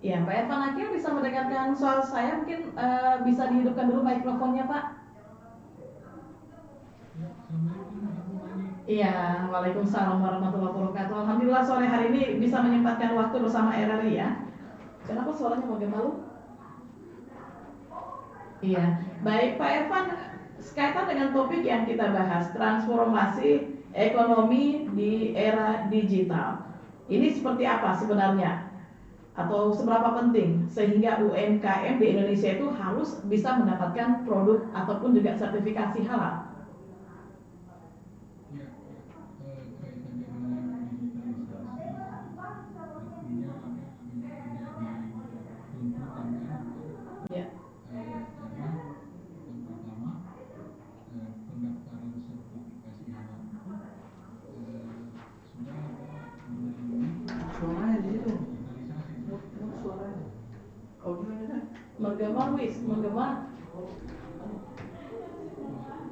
Ya, Pak Irfan Akhil bisa mendengarkan soal saya, mungkin bisa dihidupkan dulu mikrofonnya, Pak. Ya, Assalamualaikum Ibu Mani. Iya, Waalaikumsalam warahmatullahi wabarakatuh. Alhamdulillah sore hari ini bisa menyempatkan waktu bersama RRI ya. Kenapa suaranya makin malu? Iya, baik Pak Irfan, sekaitan dengan topik yang kita bahas, transformasi ekonomi di era digital. Ini seperti apa sebenarnya? Atau seberapa penting sehingga UMKM di Indonesia itu harus bisa mendapatkan produk ataupun juga sertifikasi halal? Ya, kaitannya dengan digitalisasi, artinya menjadi tuntutan kan, Ya. karena yang pertama pendaftaran sertifikasi halal itu sudah melalui Suaranya di situ. digitalisasi. Suaranya. Audionya menggema wis, menggema. Pelaku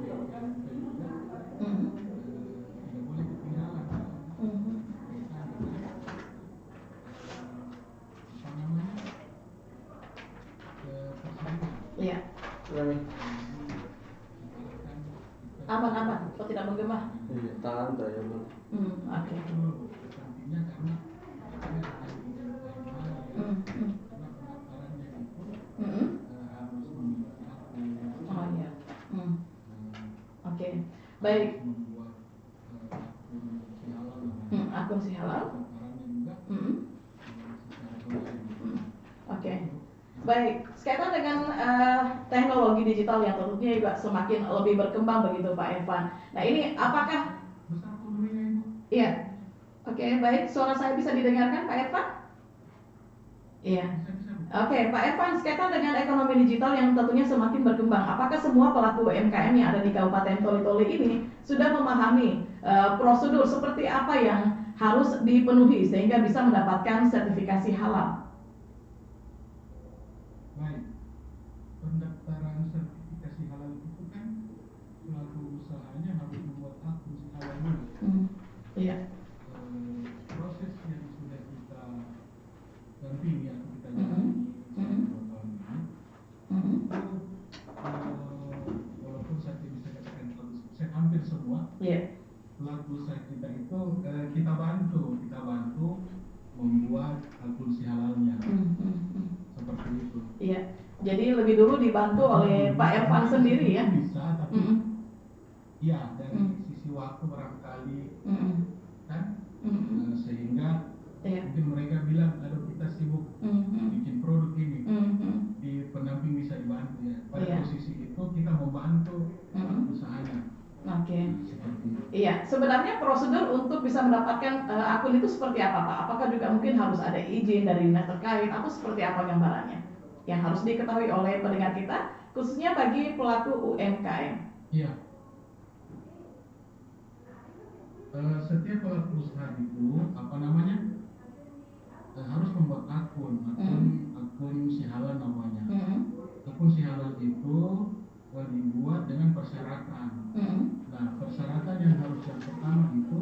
UMKM juga Mhm. tidak boleh ketinggalan dalam Mhm. kaitan dengan apa namanya persaingan. Iya. Jadi dikatakan kita Aman-aman, kok tidak menggema? dengan Tahan saya bang. Oke. itu pentingnya karena kaitannya dengan UMKM halal ya, karena pendaftarannya itu harus memiliki akun, Oh iya. Oke. harus Baik. membuat akun si halal namanya, Akun si halal. pendaftarannya juga secara online. Oke. Baik, sekaitan dengan teknologi digital yang tentunya juga semakin lebih berkembang begitu Pak Evan. Nah ini apakah Besar volumenya Ibu? iya? Oke, baik. Suara saya bisa didengarkan Pak Evan? Iya. Bisa Bu. Oke, Pak Evan, sekaitan dengan ekonomi digital yang tentunya semakin berkembang, apakah semua pelaku UMKM yang ada di Kabupaten Toli-Toli ini sudah memahami prosedur seperti apa yang harus dipenuhi sehingga bisa mendapatkan sertifikasi halal? Baik, pendaftaran sertifikasi halal itu kan pelaku usahanya harus membuat akun si halal dulu. Iya. Proses yang sudah kita dampingi atau kita jalani selama 2 tahun ini itu walaupun saya tidak bisa katakan 100%, hampir semua pelaku usaha kita itu kita bantu membuat akun si halalnya. Seperti itu. Iya. Jadi lebih dulu dibantu oleh Pak Irfan sendiri ya? Bisa, tapi ya dari sisi waktu barangkali kan sehingga mungkin mereka bilang aduh kita sibuk bikin produk ini, di pendamping bisa dibantu ya. Pada posisi itu kita membantu usahanya. Oke. Seperti itu. Iya, sebenarnya prosedur untuk bisa mendapatkan akun itu seperti apa Pak? Apakah juga mungkin harus ada izin dari dinas terkait atau seperti apa gambarannya? Yang harus diketahui oleh pendengar kita, khususnya bagi pelaku UMKM. Iya. Setiap pelaku usaha itu apa namanya harus membuat akun si halal namanya. Akun si halal itu dibuat dengan persyaratan. Nah, persyaratan yang pertama itu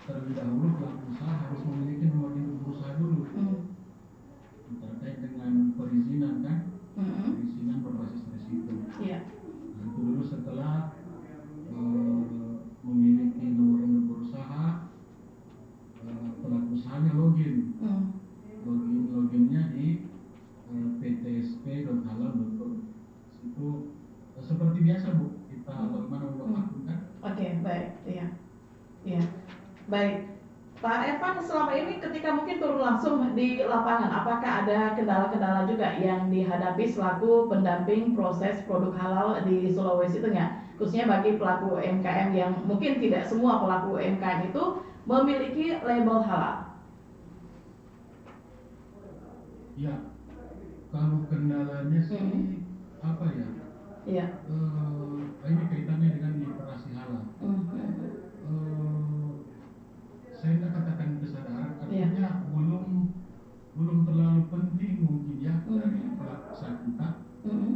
terlebih dahulu pelaku usaha harus memiliki nomor induk berusaha dulu. Terkait dengan perizinan kan, perizinan berbasis risiko. Nah, itu dulu setelah memiliki nomor induk berusaha, pelaku usahanya loginnya di ptsp.halal.com. Itu seperti biasa Bu, kita bagaimana membuat akun kan? Oke, baik, iya, baik. Pak Evan, selama ini ketika mungkin turun langsung di lapangan, apakah ada kendala-kendala juga yang dihadapi selaku pendamping proses produk halal di Sulawesi Tengah, khususnya bagi pelaku UMKM yang mungkin tidak semua pelaku UMKM itu memiliki label halal? Ya, kalau kendalanya sih apa ya? Iya. Ini kaitannya dengan literasi halal. Saya tidak katakan kesadaran, artinya belum terlalu penting mungkin ya dari pelaku usaha kita.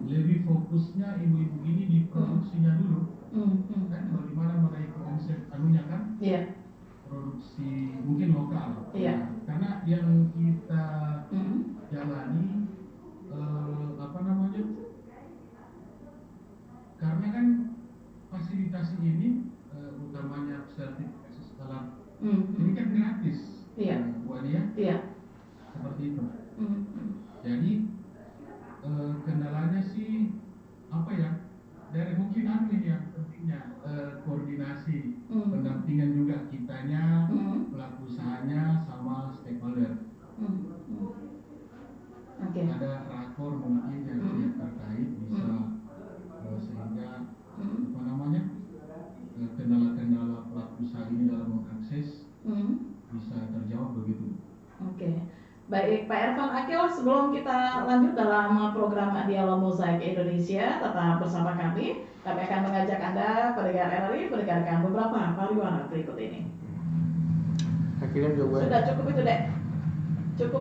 Lebih fokusnya ibu-ibu ini di produksinya dulu. Kan bagaimana meraih omset anunya kan? Produksi mungkin lokal. Karena yang jalani apa namanya, karena kan fasilitasi ini utamanya sertifikasi halal ini kan gratis. Iya. Bu Adi ya? Iya. Seperti itu. Jadi kendalanya sih apa ya, dari mungkin ini yang pentingnya koordinasi pendampingan juga kitanya, pelaku usahanya sama stakeholder. Ada rakor mungkin yang terkait bisa sehingga apa namanya, kendala-kendala pelaku usaha ini dalam mengakses bisa terjawab begitu. Oke. Baik, Pak Ervan Akil, sebelum kita lanjut dalam program Dialog Mozaik Indonesia, tetap bersama kami. Kami akan mengajak Anda, pendengar RRI, mendengarkan beberapa pariwara berikut ini. Akhirnya juga Sudah cukup itu, Dek. Cukup.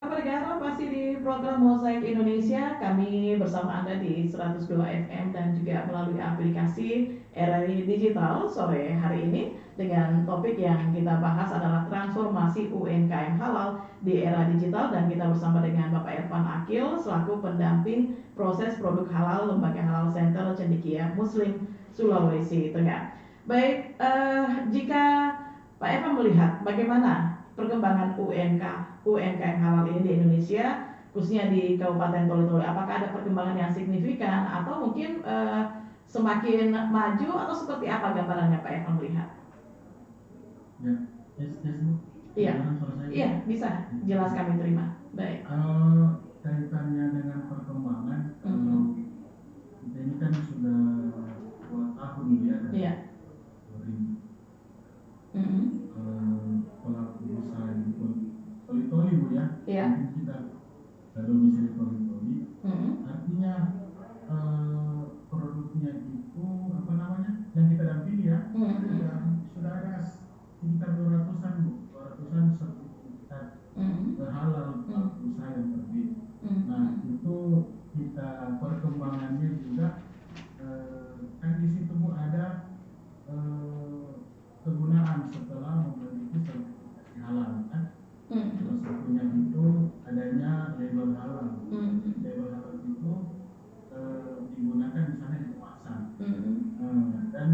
Pendengar, masih di program Mozaik Indonesia, kami bersama Anda di 102 FM dan juga melalui aplikasi RRI Digital sore hari ini dengan topik yang kita bahas adalah transformasi UMKM halal di era digital, dan kita bersama dengan Bapak Ervan Akil selaku pendamping proses produk halal Lembaga Halal Center Cendekia Muslim Sulawesi Tengah. Baik, jika Pak Ervan melihat bagaimana perkembangan UMKM halal ini di Indonesia, khususnya di Kabupaten Toli-Toli, apakah ada perkembangan yang signifikan atau mungkin semakin maju atau seperti apa gambarannya Pak Evan melihat? Ya, tes Bu. Iya, iya bisa, jelas kami terima. Baik. Kaitannya dengan perkembangan, kalau kita ini kan sudah 2 tahun ya, Iya. Pelaku usaha di Toli-Toli Bu ya. Iya. Mungkin kita domisili Toli-Toli. Artinya produknya itu apa namanya, yang kita dampingi ya, sudah ada sekitar 200-an Bu, 200-an sertifikat halal pelaku usaha yang terbit. Nah itu kita perkembangannya juga kan di situ Bu ada kegunaan setelah memiliki sertifikasi halal kan. Salah satunya itu adanya label halal. Label halal itu digunakan misalnya di kemasan. Dan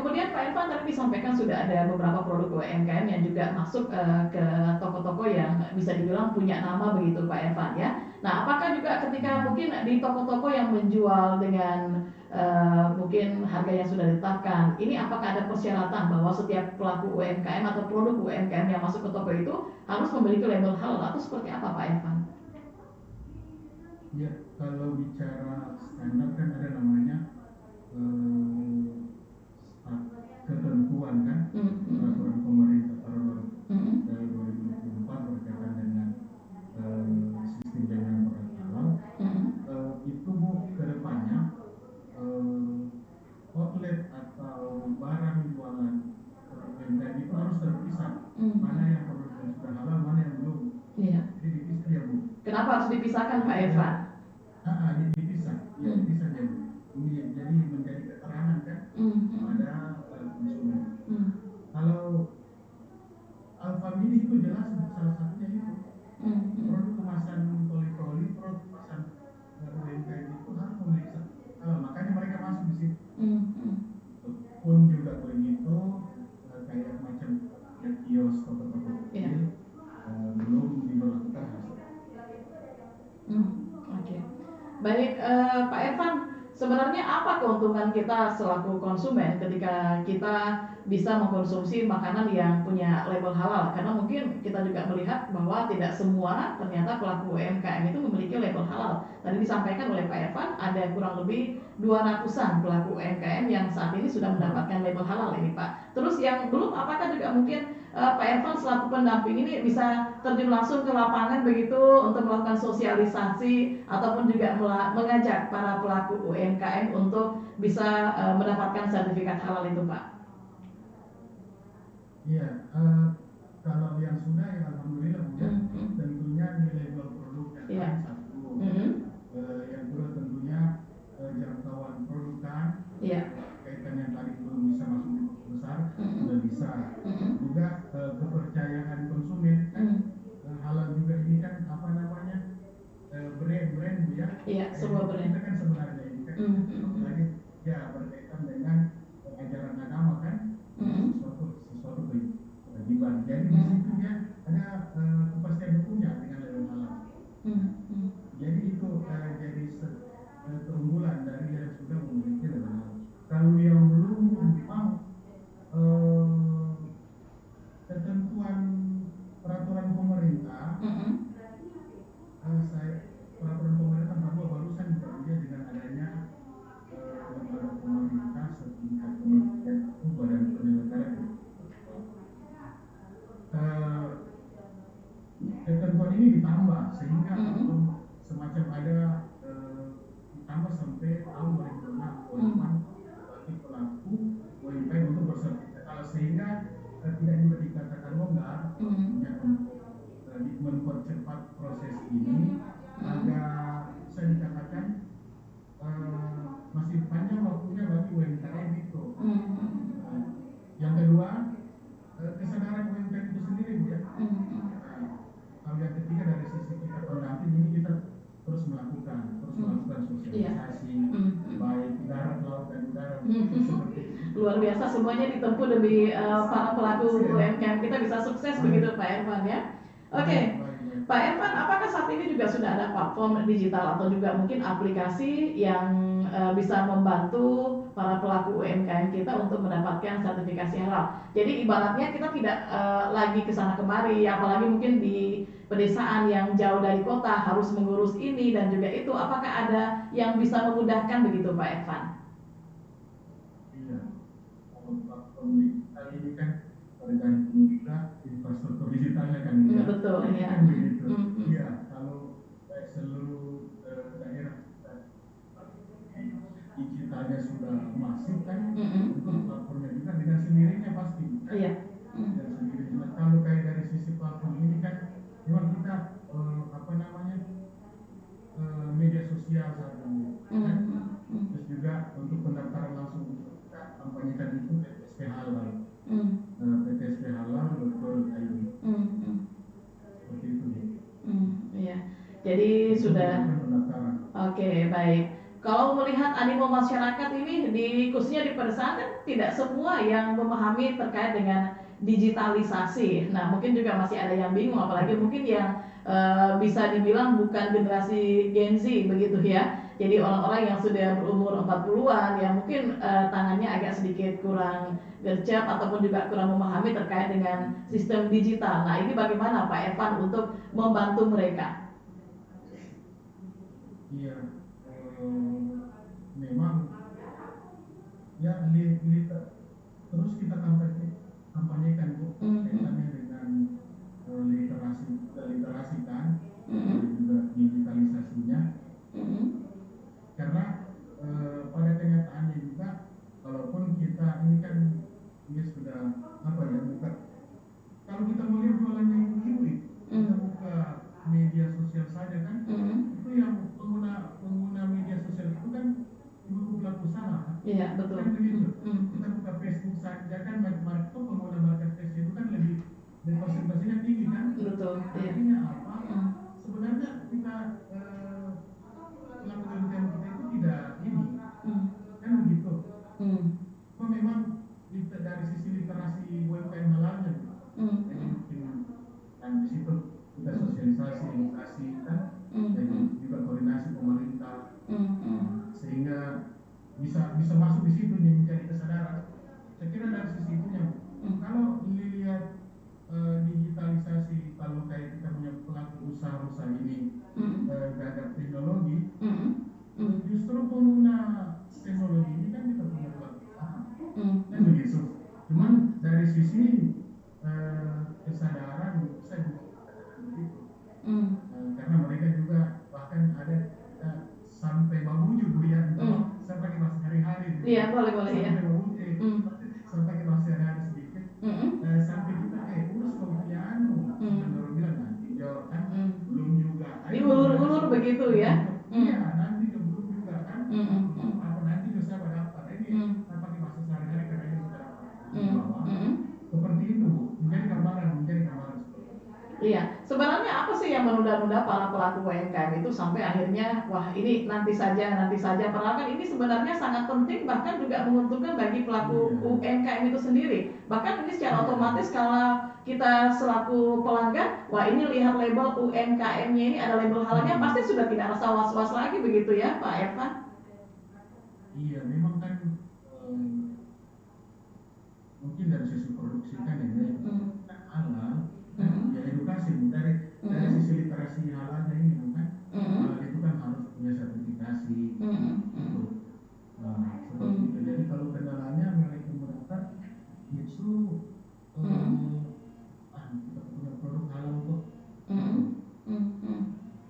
kemudian Pak Irfan tadi disampaikan sudah ada beberapa produk UMKM yang juga masuk ke toko-toko yang bisa dibilang punya nama begitu Pak Irfan ya. Nah, apakah juga ketika mungkin di toko-toko yang menjual dengan mungkin harga yang sudah ditetapkan, ini apakah ada persyaratan bahwa setiap pelaku UMKM atau produk UMKM yang masuk ke toko itu harus memiliki label halal atau seperti apa Pak Irfan? Ya, kalau bicara standar kan ada namanya ketentuan kan, peraturan pemerintah tahun 2024 berkaitan dengan sistem jaminan produk halal. Itu Bu, kedepannya outlet atau barang jualan UMKM itu harus terpisah. Mana yang produk yang sudah halal, mana yang belum. Iya. Jadi dipisah ya Bu. Kenapa harus dipisahkan Pak Irfan? Dipisah, ya dipisah ya Bu. Ini jadi menjadi keterangan kan pada konsumen. Kalau Alfamidi itu jelas salah satunya itu. Produk kemasan toli-toli, produk kemasan UMKM itu harus memeriksa. Makanya mereka masuk di situ. Pun juga begitu, kayak macam kios, toko-toko kecil, belum diberlakukan hasil. Oke. Baik, Pak Irfan, sebenarnya apa keuntungan kita selaku konsumen ketika kita bisa mengkonsumsi makanan yang punya label halal? Karena mungkin kita juga melihat bahwa tidak semua ternyata pelaku UMKM itu memiliki label halal. Tadi disampaikan oleh Pak Irfan ada kurang lebih 200-an pelaku UMKM yang saat ini sudah mendapatkan label halal ini Pak. Terus yang belum, apakah juga mungkin Pak Irfan selaku pendamping ini bisa terjun langsung ke lapangan begitu untuk melakukan sosialisasi ataupun juga mengajak para pelaku UMKM untuk bisa mendapatkan sertifikat halal itu Pak? Iya, kalau yang sudah ya alhamdulillah Bu, tentunya nilai jual produk yang satu. Yang kedua tentunya jangkauan produk kan, kaitan yang tadi belum bisa masuk besar sudah bisa. Juga kepercayaan konsumen halal juga ini kan apa namanya brand Bu ya. Iya, sebuah brand. Kita kan sebenarnya ini kan lagi ya berkaitan dengan ajaran agama kan, sesuatu kewajiban. Jadi di situ ya ada kepastian hukumnya dengan label halal. Jadi itu jadi keunggulan dari yang sudah memiliki label halal. Kalau yang belum memang ketentuan peraturan pemerintah, peraturan pemerintah bahwa barusan bekerja dengan adanya lembaga pemerintah setingkat kementerian badan penyelenggara. Ketentuan ini ditambah sehingga semacam ada ditambah sampai tahun 2006 bagi pelaku UMKM untuk bersertifikat sehingga tidak juga dikatakan longgar untuk mempercepat proses ini agar bisa dikatakan masih panjang waktunya bagi UMKM itu. Yang kedua kesadaran UMKM itu sendiri Bu ya. Kalau yang ketiga dari sisi kita pendamping ini kita terus melakukan sosialisasi baik darat, laut dan udara. Luar biasa semuanya ditempuh demi para pelaku UMKM kita bisa sukses begitu Pak Irfan ya. Oke. Pak Irfan, apakah saat ini juga sudah ada platform digital atau juga mungkin aplikasi yang bisa membantu para pelaku UMKM kita untuk mendapatkan sertifikasi halal? Jadi ibaratnya kita tidak lagi ke sana kemari, apalagi mungkin di pedesaan yang jauh dari kota harus mengurus ini dan juga itu. Apakah ada yang bisa memudahkan begitu Pak Irfan? Iya, kalau platform digital ini kan tergantung juga infrastruktur digitalnya kan ya. Betul ya. Kan begitu. Iya, kalau seluruh daerah digitalnya sudah masif kan, untuk platformnya juga dengan sendirinya pasti. Iya. Dengan sendirinya. Kalau kayak dari sisi platform ini kan, memang kita media sosial satu, kan? Terus juga untuk pendaftaran langsung kita kampanyekan itu PTSP halal. PTSP halal .id. Seperti itu. Iya. Jadi sudah. Oke, baik. Kalau melihat animo masyarakat ini khususnya di pedesaan kan tidak semua yang memahami terkait dengan digitalisasi. Nah, mungkin juga masih ada yang bingung, apalagi mungkin yang bisa dibilang bukan generasi Gen Z begitu ya. Jadi orang-orang yang sudah berumur 40-an yang mungkin tangannya agak sedikit kurang gercep ataupun juga kurang memahami terkait dengan sistem digital. Nah, ini bagaimana Pak Evan untuk membantu mereka? Iya, memang ya terus kita kampanyekan Bu, kaitannya dengan literasi kan, juga digitalisasinya, karena pada kenyataannya juga, walaupun kita ini kan ini sudah apa ya, buka, kalau kita mau lihat jualannya ibu-ibu, kita buka media sosial saja kan, itu yang pengguna media sosial itu kan ibu pelaku usaha kan? Iya, betul. Kan begitu. Kita buka Facebook saja kan, pengguna marketplace itu kan lebih konsentrasinya tinggi kan? Betul. Artinya apa? Sebenarnya kita pelaku UMKM kita itu tidak ini, kan begitu. Cuma memang dari sisi literasi UMKM halalnya, jadi mungkin dan di situ kita sosialisasi, edukasi kan, dan juga koordinasi pemerintah, sehingga bisa masuk di situ nih, menjadi kesadaran. Saya kira dari sisi itunya, kalau dilihat digitalisasi, kalau kayak kita punya pelaku usaha ini gagap teknologi, justru pengguna teknologi ini kan kita punya pelaku usaha, kan begitu. Cuman dari sisi kesadaran saya begitu, karena mereka juga bahkan ada sampai babuju Bu ya, saya pakai bahasa hari-hari. Iya, boleh ya. Saya pakai bahasa hari-hari sedikit. Sampai juga urus kopianu, baru bilang nanti jawab kan, belum juga. Diulur-ulur begitu ya? Iya, nanti belum juga kan. Apa nanti bisa dapat ini? Saya pakai bahasa sehari-hari karena ini kita dapat. Seperti itu Bu, menjadi gambaran. Iya, sebenarnya apa sih yang menunda-nunda para pelaku UMKM itu sampai akhirnya wah ini nanti saja, padahal kan ini sebenarnya sangat penting, bahkan juga menguntungkan bagi pelaku UMKM itu sendiri. Bahkan ini secara otomatis kalau kita selaku pelanggan, wah ini lihat label UMKM-nya ini ada label halalnya, pasti sudah tidak rasa was-was lagi begitu ya Pak Evan? Iya, memang kan mungkin dari sisi produksi kan ini halal. Ya edukasi dari sisi literasi halalnya ini kan, itu kan harus punya sertifikasi, gitu. Seperti itu. Jadi kalau kendalanya mereka mendaftar justru kita punya produk halal kok,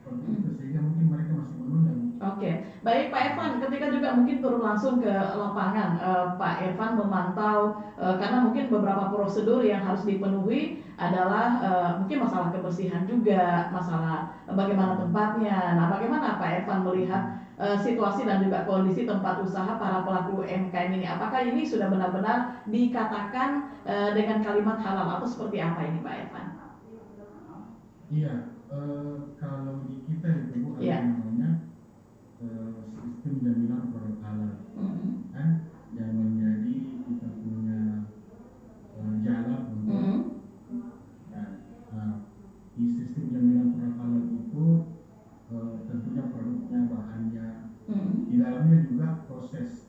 seperti itu, sehingga mungkin mereka masih menunda. Oke, baik Pak Evan, ketika juga mungkin turun langsung ke lapangan, Pak Evan memantau karena mungkin beberapa prosedur yang harus dipenuhi adalah mungkin masalah kebersihan juga, masalah bagaimana tempatnya. Nah, bagaimana Pak Evan melihat situasi dan juga kondisi tempat usaha para pelaku UMKM ini? Apakah ini sudah benar-benar dikatakan dengan kalimat halal atau seperti apa ini Pak Evan? Iya, kalau di kita itu Bu, ada namanya sistem jaminan produk halal, kan, yang menjadi kita punya jalan untuk di sistem jaminan produk halal itu tentunya produknya, bahannya, di dalamnya juga proses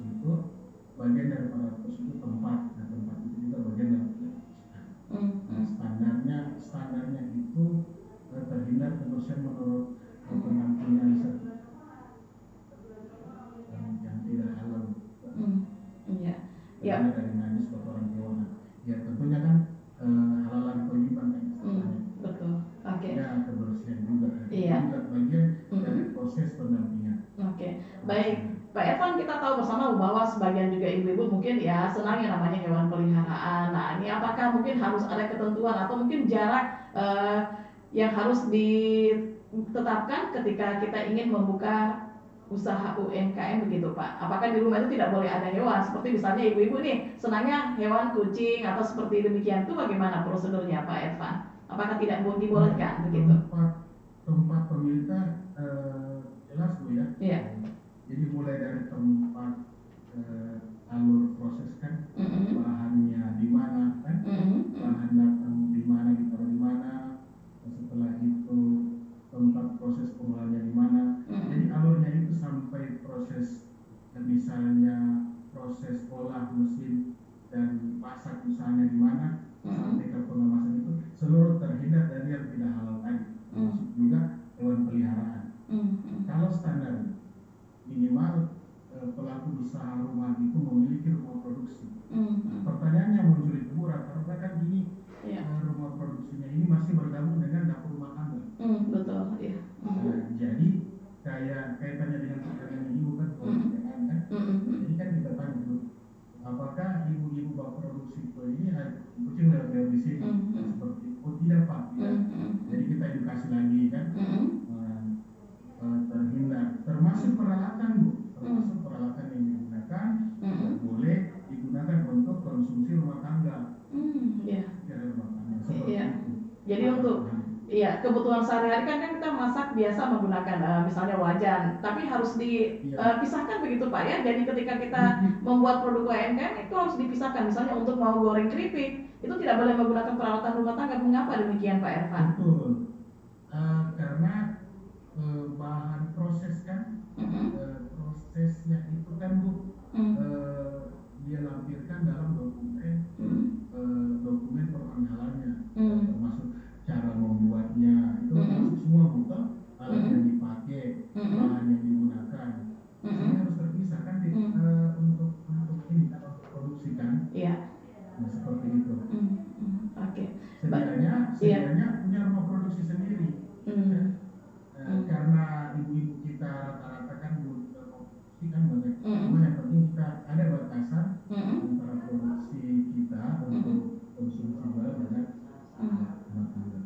itu bagian daripada proses itu tempat itu juga bagian daripada standarnya itu terhindar kebersihan menurut penampilan yang tidak halal. Iya. Dari najis kotoran hewan. Ya tentunya kan halalan toyiban kan. Betul. Oke. Ya kebersihan juga. Iya. Juga bagian dari proses pendampingan. Oke. Baik. Pak Evan, kita tahu bersama bahwa sebagian juga ibu-ibu mungkin ya senang yang namanya hewan peliharaan. Nah, ini apakah mungkin harus ada ketentuan atau mungkin jarak yang harus ditetapkan ketika kita ingin membuka usaha UMKM begitu Pak? Apakah di rumah itu tidak boleh ada hewan? Seperti misalnya ibu-ibu nih senangnya hewan kucing atau seperti demikian, itu bagaimana prosedurnya Pak Evan? Apakah tidak dibolehkan begitu? tempat pemilikan jelas Bu ya. Iya. Jadi mulai dari tempat alur proses kan, bahannya di mana kan, bahan datang di mana, ditaruh di mana, setelah itu tempat proses pengolahannya di mana. Jadi alurnya itu sampai proses misalnya proses olah mesin dan masak misalnya di mana, sampai ke pengemasan itu seluruh terhindar dari yang tidak halal tadi, termasuk juga hewan peliharaan. Kalau standar minimal pelaku usaha rumah itu memiliki rumah produksi. Pertanyaannya muncul itu Bu, rata-rata kan ini rumah produksinya ini masih bergabung dengan dapur rumah tangga. Betul, iya. Jadi kayak kaitannya dengan pertanyaan ibu kan, kan? Jadi kan kita tanya dulu, apakah ibu-ibu bapak produksi kue ini kucing lewat di sini? Seperti itu. Oh tidak Pak, tidak. Jadi kita edukasi lagi kan, terhindar. Termasuk peralatan Bu, termasuk peralatan yang digunakan boleh digunakan untuk konsumsi rumah tangga. Rumah tangga seperti itu. Jadi untuk kebutuhan sehari-hari kan kita masak biasa menggunakan misalnya wajan, tapi harus dipisahkan begitu Pak ya. Jadi ketika kita membuat produk UMKM itu harus dipisahkan. Misalnya untuk mau goreng keripik itu tidak boleh menggunakan peralatan rumah tangga. Mengapa demikian Pak Ervan? Betul. Karena bahan proses kan, prosesnya itu kan Bu, dia lampirkan dalam dokumen peranggalannya, termasuk cara membuatnya, itu termasuk semua bukan alat yang dipakai, bahan yang digunakan, ini harus terpisah kan untuk ini kan untuk produksi kan, nah seperti itu. Sedianya punya rumah produksi sendiri, karena ibu-ibu kita rata-rata kan belum produksi kan banyak, cuma yang penting kita ada batasan antara produksi kita untuk konsumsi bahan dengan rumah tangga.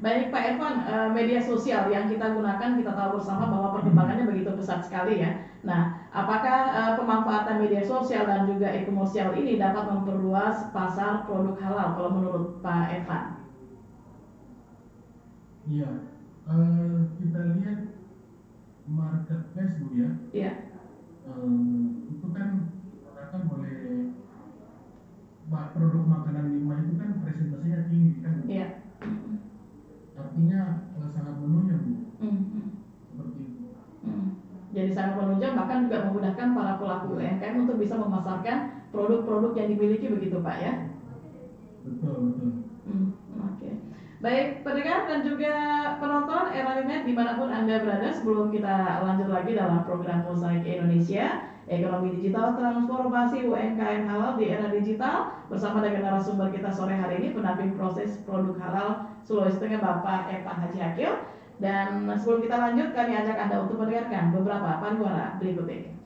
Baik Pak Ervan, media sosial yang kita gunakan kita tahu bersama bahwa perkembangannya begitu pesat sekali ya. Nah, apakah pemanfaatan media sosial dan juga e-komersial ini dapat memperluas pasar produk halal kalau menurut Pak Ervan? Iya, kita lihat marketplace Bu ya. Iya. Itu kan digunakan oleh produk makanan lima itu kan presentasinya tinggi kan. Iya. Artinya sangat menunjang Bu. Seperti itu. Jadi sangat menunjang, bahkan juga memudahkan para pelaku UMKM untuk bisa memasarkan produk-produk yang dimiliki begitu Pak ya. Betul. Baik pendengar dan juga penonton Era.net dimanapun Anda berada, sebelum kita lanjut lagi dalam program Mosaik Indonesia Ekonomi Digital Transformasi UMKM Halal di Era Digital, bersama dengan narasumber kita sore hari ini, pendamping proses produk halal Sulawesi Tengah Bapak Ervan Haji Akil. Dan sebelum kita lanjut, kami ajak Anda untuk mendengarkan beberapa pariwara berikut ini.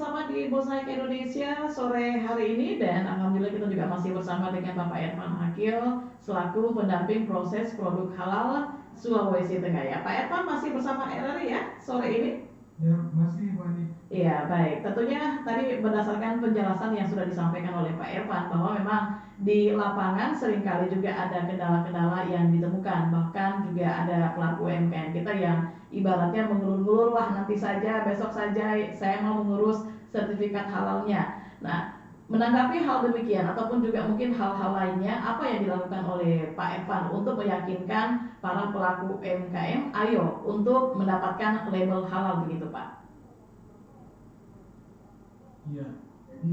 bersama di Mosaik Indonesia sore hari ini, dan alhamdulillah kita juga masih bersama dengan Bapak Irfan Akil selaku pendamping proses produk halal Sulawesi Tengah ya. Pak Irfan masih bersama RRI ya sore ini? Ya, masih Pak. Iya, baik. Tentunya tadi berdasarkan penjelasan yang sudah disampaikan oleh Pak Irfan bahwa memang di lapangan seringkali juga ada kendala-kendala yang ditemukan. Bahkan juga ada pelaku UMKM kita yang ibaratnya mengulur-ngulur, wah nanti saja, besok saja saya mau mengurus sertifikat halalnya. Nah, menanggapi hal demikian ataupun juga mungkin hal-hal lainnya, apa yang dilakukan oleh Pak Irfan untuk meyakinkan para pelaku UMKM, ayo untuk mendapatkan label halal begitu Pak? Iya, jadi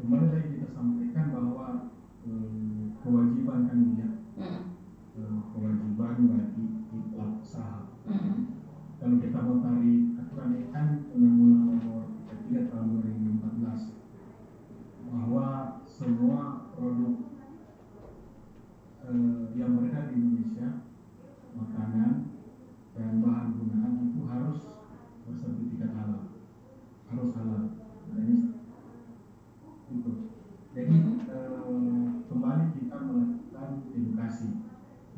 kembali lagi kita sampaikan bahwa kewajiban kan ya, kewajiban bagi pelaku usaha. Kalau kita mau tarik aturan ini kan Undang-Undang Nomor 33 Tahun 2014 bahwa semua produk yang beredar di Indonesia, makanan dan bahan gunaan itu harus bersertifikat halal. Harus halal. Nah, ini itu. Jadi kembali kita melakukan edukasi.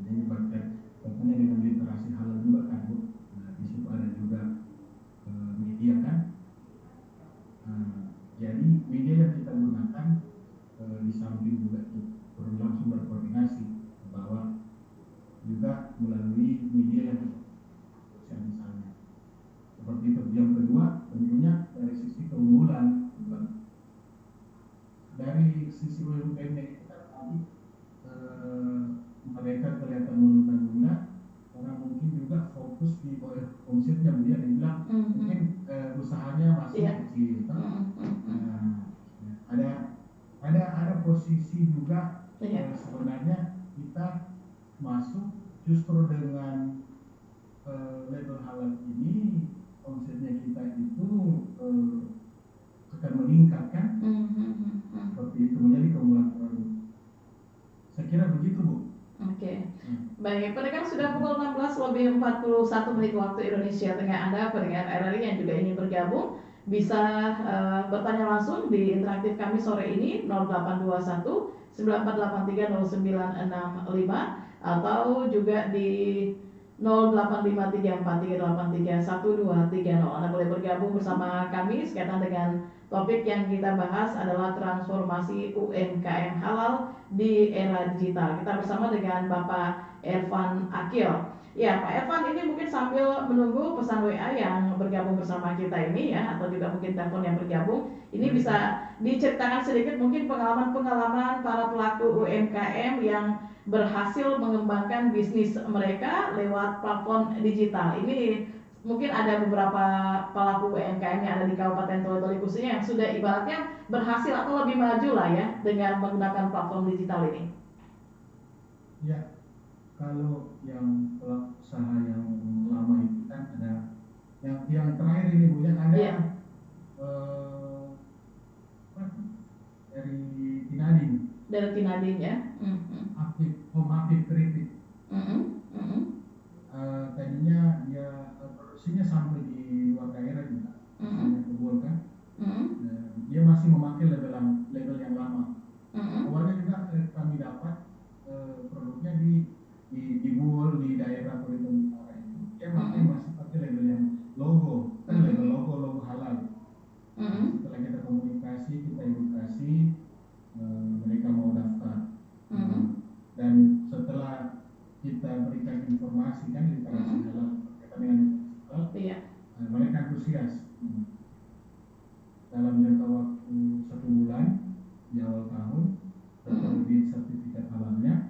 Jadi berkaitannya dengan literasi halal juga kan Bu. Nah, di situ ada juga media kan. Jadi media yang kita gunakan di samping juga itu perlu langsung berkoordinasi bahwa juga melalui media yang sosial misalnya. Seperti itu. Yang kedua tentunya dari sisi keunggulan, dari sisi UMKM itu kan tadi mereka kelihatan menunda-nunda karena mungkin juga fokus di omsetnya dia dibilang mungkin usahanya masih kecil. Ada posisi juga sebenarnya kita masuk justru dengan label halal ini omsetnya kita itu akan meningkat kan? Seperti itu menjadi keunggulan produk. Saya kira begitu Bu. Oke. Baik, pendengar sudah pukul 16:41 waktu Indonesia Tengah. Anda pendengar RRI yang juga ingin bergabung bisa bertanya langsung di interaktif kami sore ini 0821 9483 0965 atau juga di 085343831230. Anda boleh bergabung bersama kami sekaitan dengan topik yang kita bahas adalah transformasi UMKM halal di era digital. Kita bersama dengan Bapak Irfan Akil. Ya, Pak Irfan, ini mungkin sambil menunggu pesan WA yang bergabung bersama kita ini ya, atau juga mungkin telepon yang bergabung, ini bisa diceritakan sedikit mungkin pengalaman-pengalaman para pelaku UMKM yang berhasil mengembangkan bisnis mereka lewat platform digital. Ini mungkin ada beberapa pelaku UMKM yang ada di Kabupaten Toli-Toli khususnya yang sudah ibaratnya berhasil atau lebih maju lah ya dengan menggunakan platform digital ini. Ya, kalau yang pelaku usaha yang lama itu kan ada yang terakhir ini Bu ya, ada dari Tinadin. Dari Tinadin ya. Aktif kritik. Tadinya dia produksinya sampai di luar daerah juga, misalnya kebun kan. Dia masih memakai label yang lama. Awalnya juga kami dapat produknya di Bul, di daerah Kulitung Utara itu. Dia masih pakai label yang logo, kan label logo halal. Setelah kita komunikasi, kita edukasi, mereka mau daftar. Dan setelah kita berikan informasi kan literasi halal berkaitan dengan halal, mereka antusias. Dalam jangka waktu 1 bulan di awal tahun terbit sertifikat halalnya,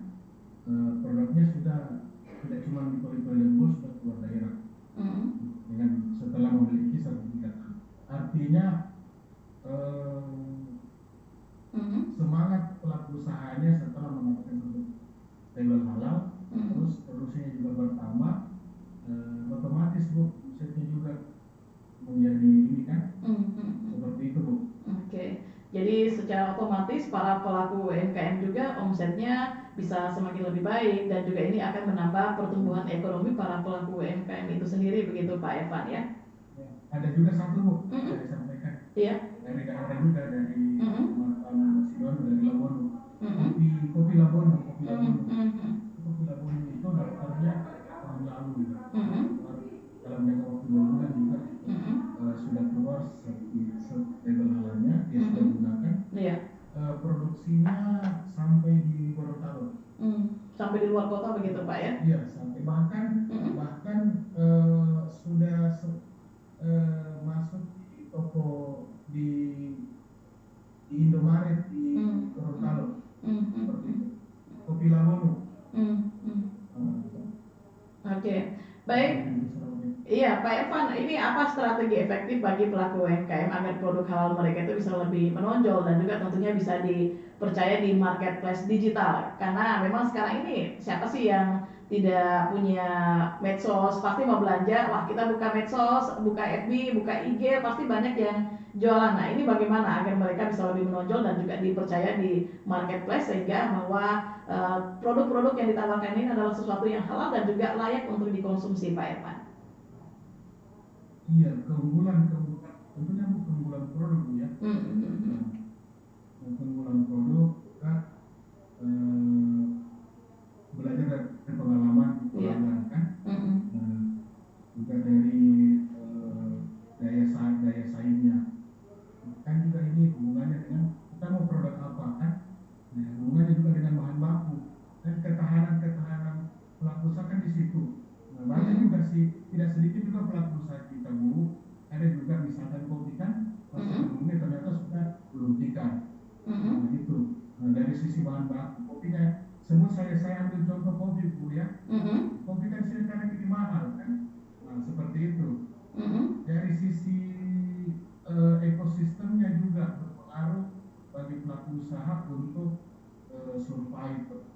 produknya sudah tidak cuma di Toli-Toli dan Bul, sudah keluar daerah dengan setelah memiliki sertifikat. Artinya semangat pelaku usahanya setelah mendapatkan label halal, terus produksinya juga bertambah, otomatis Bu, omsetnya juga menjadi ini kan, seperti itu Bu. Oke. Jadi secara otomatis para pelaku UMKM juga omsetnya bisa semakin lebih baik dan juga ini akan menambah pertumbuhan ekonomi para pelaku UMKM itu sendiri begitu Pak Irfan ya? ada juga satu Bu, Mm-mm. saya sampaikan Iya. dari daerah juga, dari Mm-mm. Kalimantan, Sidoarjo, dari Labono. Mm-mm. Kopi Labono, kopi Labono. Mm-mm. Kopi Labono itu daftarnya tahun lalu. Mm-mm. Dalam jangka waktu 2 bulan juga Mm-mm. sudah keluar label halalnya, dia sudah Mm-mm. gunakan. Iya. Produksinya sampai di Gorontalo. Sampai di luar kota begitu Pak ya? Iya, sampai bahkan Mm-mm. sudah masuk di toko di Indomaret di Gorontalo. Seperti itu. Kopi Labono. Oke, baik. Iya, Pak Evan, ini apa strategi efektif bagi pelaku UMKM agar produk halal mereka itu bisa lebih menonjol dan juga tentunya bisa dipercaya di marketplace digital? Karena memang sekarang ini siapa sih yang tidak punya medsos, pasti mau belanja, wah kita buka medsos, buka FB, buka IG, pasti banyak yang jualan. Nah, ini bagaimana agar mereka bisa lebih menonjol dan juga dipercaya di marketplace sehingga bahwa produk-produk yang ditawarkan ini adalah sesuatu yang halal dan juga layak untuk dikonsumsi, Pak Evan. Iya, keunggulan tentunya keunggulan produk ya. Keunggulan produk kan belajar dari pengalaman pelanggan kan. Juga dari daya saingnya. Kan juga ini hubungannya dengan kita mau produk apa kan. Nah, hubungannya juga dengan bahan baku dan ketahanan pelaku usaha kan di situ. Nah, banyak juga sih, tidak sedikit juga pelaku usaha kita Bu. Ada juga misalkan kopi kan, pasarnya ternyata sudah belum tikar. Nah, itu. Nah, dari sisi bahan baku kopinya, saya ambil contoh kopi Bu ya. Kopi kan sekarang ini mahal kan. Nah, seperti itu. Dari sisi ekosistemnya juga berpengaruh bagi pelaku usaha untuk survive.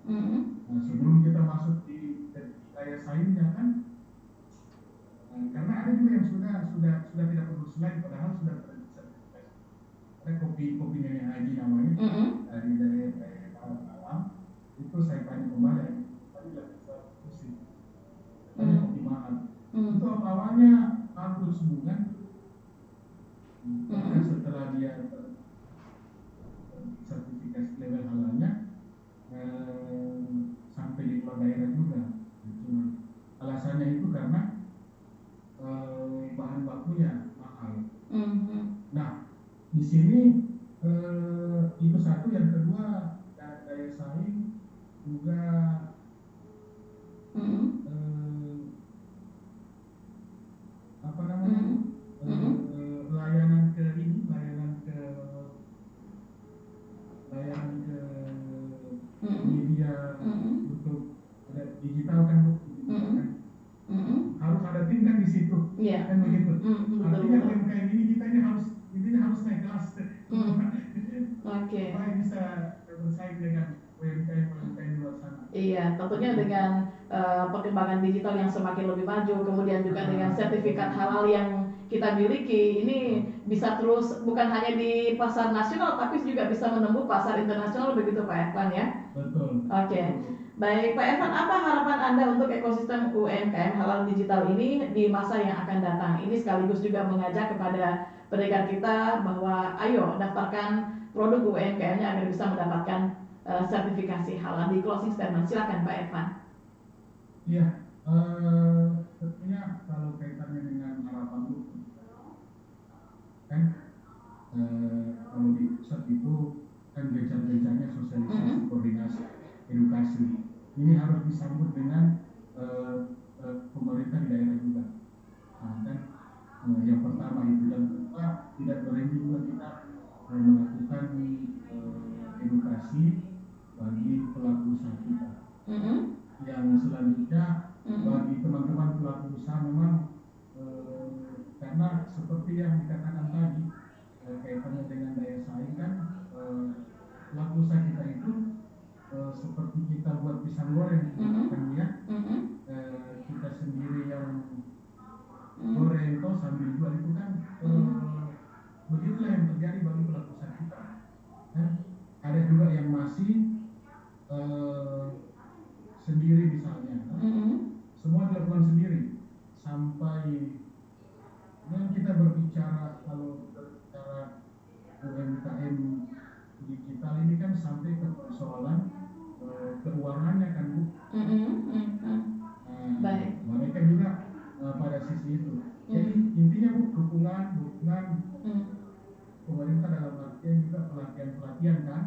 Nah, sebelum kita masuk di daya saingnya kan, karena ada juga yang sudah tidak produksi lagi padahal sudah tersertifikasi. Ada kopi nenek Haji namanya, dari daerah alam itu saya tanya kembali tadi lagi produksi kopi mahal. Itu awalnya bagus bukan? Karena setelah dia sertifikasi level halalnya sampai di luar daerah juga. Cuma alasannya itu karena bahan bakunya mahal. Nah, di sini itu satu, yang kedua daya saing juga apa namanya layanan ke media untuk digital kan Bu, harus ada tim kan di situ, kan begitu. Artinya UMKM ini harus naik kelas supaya bisa bersaing dengan UMKM di luar sana. Iya, tentunya dengan perkembangan digital yang semakin lebih maju, kemudian juga dengan sertifikat halal yang kita miliki, ini bisa terus bukan hanya di pasar nasional, tapi juga bisa menembus pasar internasional, begitu Pak Evan ya? Betul. Oke. Baik, Pak Evan, apa harapan Anda untuk ekosistem UMKM halal digital ini di masa yang akan datang? Ini sekaligus juga mengajak kepada pendengar kita bahwa ayo daftarkan produk UMKM-nya agar bisa mendapatkan sertifikasi halal. Di closing statement, silakan Pak Evan. Iya, tentunya kalau kaitannya dengan harapan Bu, kan kalau di pusat itu kan gencar-gencarnya sosialisasi, koordinasi, edukasi. Ini harus disambut dengan pemerintah di daerah juga. Nah, kan yang pertama itu, dan kedua tidak berhenti juga kita melakukan edukasi bagi pelaku usaha kita. Yang selanjutnya bagi teman-teman pelaku usaha memang karena seperti yang dikatakan tadi kaitannya dengan daya saing kan, pelaku usaha kita itu seperti kita buat pisang goreng kan ya, kita sendiri yang goreng toh sambil jual itu kan, begitulah yang terjadi bagi pelaku usaha kita. Ada juga yang masih sendiri misalnya, semua dilakukan sendiri sampai bukan pemerintah dalam artian juga pelatihan kan.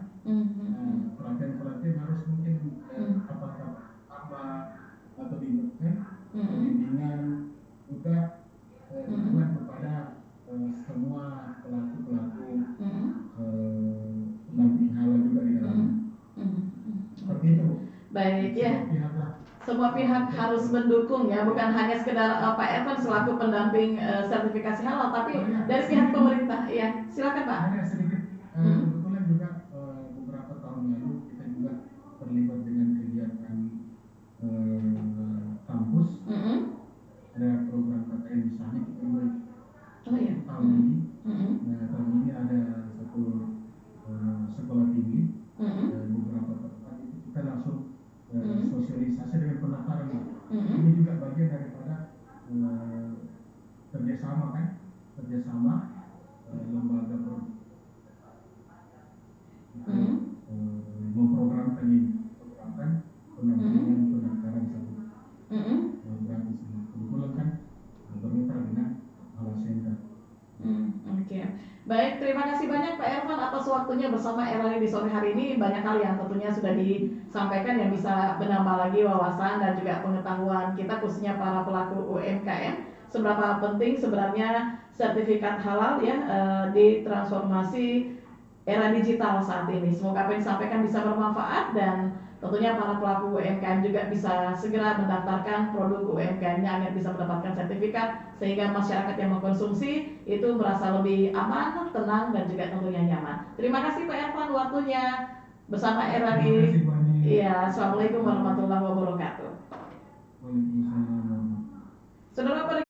Pelatihan harus mungkin apakah tambah atau bimbingan juga dukungan kepada semua pelaku pendamping halal juga di dalamnya. Seperti itu. Baik ya. Semua pihak harus mendukung ya, bukan hanya sekedar Pak Ervan selaku pendamping sertifikasi halal, tapi dari pihak pemerintah. Ya, silakan Pak. Hanya sedikit. Kebetulan juga beberapa tahun lalu kita juga terlibat dengan kegiatan kampus. Ada program KKN di sana kita mulai tahun ini. Nah, tahun ini ada satu sekolah tinggi. Beberapa tempat itu kita langsung sosialisasi dengan pendaftaran. Ini juga bagian daripada kerjasama lembaga memprogramkan pendampingan pendaftaran tersebut. Gratis. Kebetulan kan bermitra dengan Halal Center. Oke. Baik, terima kasih banyak Pak Ervan atas waktunya bersama RRI di sore hari ini. Banyak hal yang tentunya sudah disampaikan yang bisa menambah lagi wawasan dan juga pengetahuan kita khususnya para pelaku UMKM. Seberapa penting sebenarnya sertifikat halal ya di transformasi era digital saat ini. Semoga apa yang disampaikan bisa bermanfaat dan tentunya para pelaku UMKM juga bisa segera mendaftarkan produk UMKM-nya agar bisa mendapatkan sertifikat sehingga masyarakat yang mengkonsumsi itu merasa lebih aman, tenang dan juga tentunya nyaman. Terima kasih Pak Ervan waktunya bersama RRI. Iya, Assalamualaikum warahmatullahi wabarakatuh. Saudara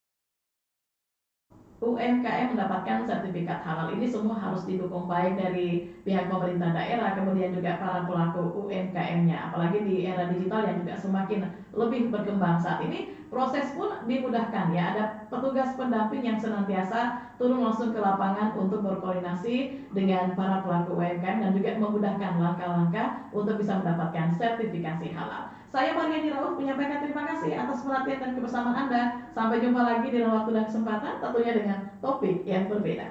UMKM mendapatkan sertifikat halal ini semua harus didukung baik dari pihak pemerintah daerah, kemudian juga para pelaku UMKM-nya. Apalagi di era digital yang juga semakin lebih berkembang saat ini, proses pun dimudahkan ya. Ada petugas pendamping yang senantiasa turun langsung ke lapangan untuk berkoordinasi dengan para pelaku UMKM dan juga memudahkan langkah-langkah untuk bisa mendapatkan sertifikasi halal. Saya Mariani Rauf menyampaikan terima kasih atas perhatian dan kebersamaan Anda. Sampai jumpa lagi di dalam waktu dan kesempatan, tentunya dengan topik yang berbeda.